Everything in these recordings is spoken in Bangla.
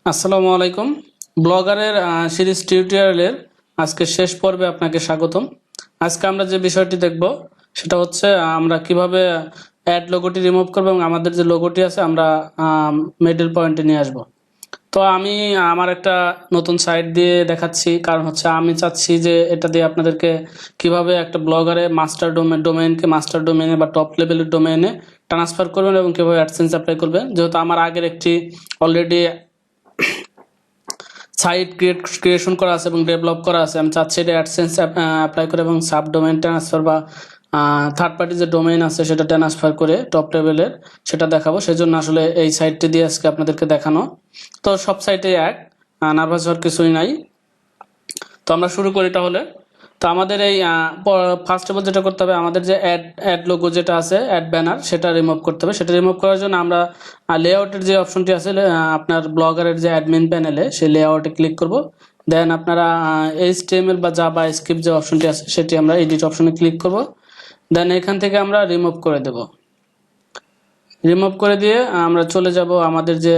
আসসালামু আলাইকুম। ব্লগারের সিরিজ টিউটোরিয়ালের আজকে শেষ পর্বে আপনাকে স্বাগতম। আজকে আমরা যে বিষয়টি দেখব সেটা হচ্ছে আমরা কিভাবে অ্যাড লোগোটি রিমুভ করব এবং আমাদের যে লোগোটি আছে আমরা মিডল পয়েন্টে নিয়ে আসব। তো আমি আমার একটা নতুন সাইট দিয়ে দেখাচ্ছি, কারণ হচ্ছে আমি চাচ্ছি যে এটা দিয়ে আপনাদেরকে কিভাবে একটা ব্লগারে মাস্টার ডোমেইনকে মাস্টার ডোমেইনে বা টপ লেভেলের ডোমেইনে ট্রান্সফার করবেন এবং কিভাবে অ্যাডসেন্স অ্যাপ্লাই করবেন। যেহেতু আমার আগের একটি অলরেডি সাইট ক্রিয়েশন করা আছে এবং ডেভেলপ করা আছে, আমি চাচ্ছি এটা অ্যাডসেন্স অ্যাপ্লাই করে এবং সাব ডোমেইন ট্রান্সফার বা থার্ড পার্টি যে ডোমেইন আছে সেটা ট্রান্সফার করে টপ লেভেলের সেটা দেখাবো। সেই জন্য আসলে এই সাইটটি দিয়ে আজকে আপনাদেরকে দেখানো। তো সব সাইটে এক, নার্ভাস হওয়ার কিছুই নাই। তো আমরা শুরু করি তাহলে। তো আমাদের এই ফার্স্ট অফ অল যেটা করতে হবে, আমাদের যে অ্যাড লোগো যেটা আছে, অ্যাড ব্যানার, সেটা রিমুভ করতে হবে। সেটা রিমুভ করার জন্য আমরা লেআউটের যে অপশনটি আছে আপনার ব্লগারের যে অ্যাডমিন প্যানেলে, সেই লেআউটে ক্লিক করব। দেন আপনারা HTML বা জাভা স্ক্রিপ্ট যে অপশনটি আছে সেটি আমরা এডিট অপশনে ক্লিক করব। দেন এখান থেকে আমরা রিমুভ করে দেব। রিমুভ করে দিয়ে আমরা চলে যাব আমাদের যে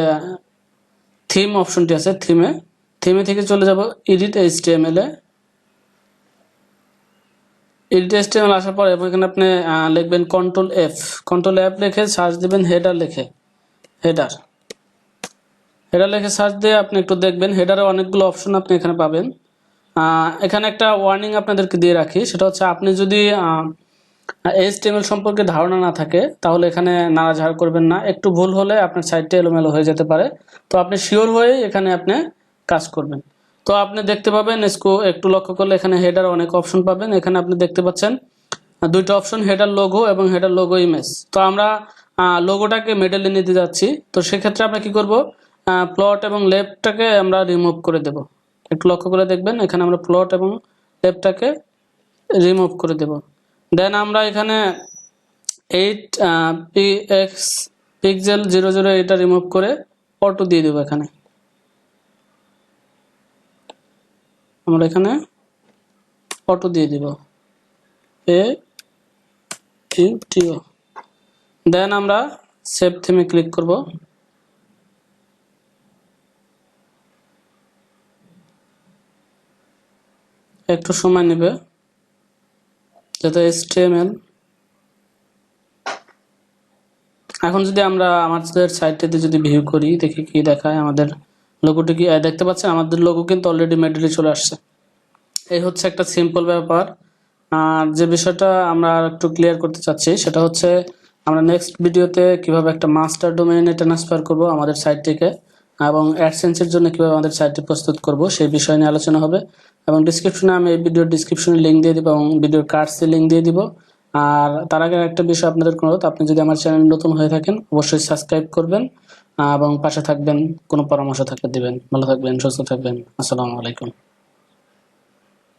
থিম অপশনটি আছে, থিমে থেকে চলে যাব এডিট HTML এ। এডিট HTML আসার পর এখানে আপনি লিখবেন কন্ট্রোল F লিখে সার্চ দিবেন হেডার লিখে সার্চ দিয়ে আপনি একটু দেখবেন হেডারে অনেকগুলো অপশন আপনি এখানে পাবেন। এখানে একটা ওয়ার্নিং আপনাদেরকে দিয়ে রাখি, সেটা হচ্ছে আপনি যদি HTML সম্পর্কে ধারণা না থাকে তাহলে এখানে নাড়াঝাড় করবেন না। একটু ভুল হলে আপনার সাইটটা এলোমেলো হয়ে যেতে পারে। তো আপনি শিওর হয়ে এখানে আপনি কাজ করবেন। তো আপনি দেখতে পাবেন একটু লক্ষ্য করলে এখানে হেডার অনেক অপশন পাবেন। এখানে আপনি দেখতে পাচ্ছেন দুইটা অপশন, হেডার লোগো এবং হেডার লোগো ইমেজ। তো আমরা লোগোটাকে মিডলে নিতে যাচ্ছি। তো সেক্ষেত্রে আমরা কি করব, প্লট এবং লেফটটাকে আমরা রিমুভ করে দেব। একটু লক্ষ্য করে দেখবেন এখানে আমরা প্লট এবং লেফটটাকে রিমুভ করে দেব। দেন আমরা এখানে 8 পিক্সেল 00 এটা রিমুভ করে অটো দিয়ে দেবো। এখানে আমরা এখানে অটো দিয়ে দিব, AUTO। দেন আমরা সেভ থিমে ক্লিক করব। একটু সময় নেবে যাতে HTML। এখন যদি আমরা আমাদের সাইটটিতে যদি ভিউ করি, দেখি কি দেখায় আমাদের লোগোটি কি দেখতে পাচ্ছেন। আমাদের লোগো কিন্তু অলরেডি মিডলে চলে আসছে। এই হচ্ছে একটা সিম্পল ব্যাপার। আর যে বিষয়টা আমরা একটু ক্লিয়ার করতে চাচ্ছি সেটা হচ্ছে আমরা নেক্সট ভিডিওতে কিভাবে একটা মাস্টার ডোমেইনে ট্রান্সফার করব আমাদের সাইটটিকে এবং অ্যাডসেন্সের জন্য কিভাবে আমাদের সাইটটি প্রস্তুত করব সেই বিষয় নিয়ে আলোচনা হবে। এবং ডিসক্রিপশনে আমি এই ভিডিওর ডিসক্রিপশনে লিঙ্ক দিয়ে দিব এবং ভিডিওর কার্ডসে লিঙ্ক দিয়ে দিব। আর তার আগে একটা বিষয় আপনাদের অনুরোধ, আপনি যদি আমার চ্যানেল নতুন হয়ে থাকেন অবশ্যই সাবস্ক্রাইব করবেন এবং পাশে থাকবেন। কোনো পরামর্শ থাকলে দিবেন। ভালো থাকবেন, সুস্থ থাকবেন। আসসালামু আলাইকুম।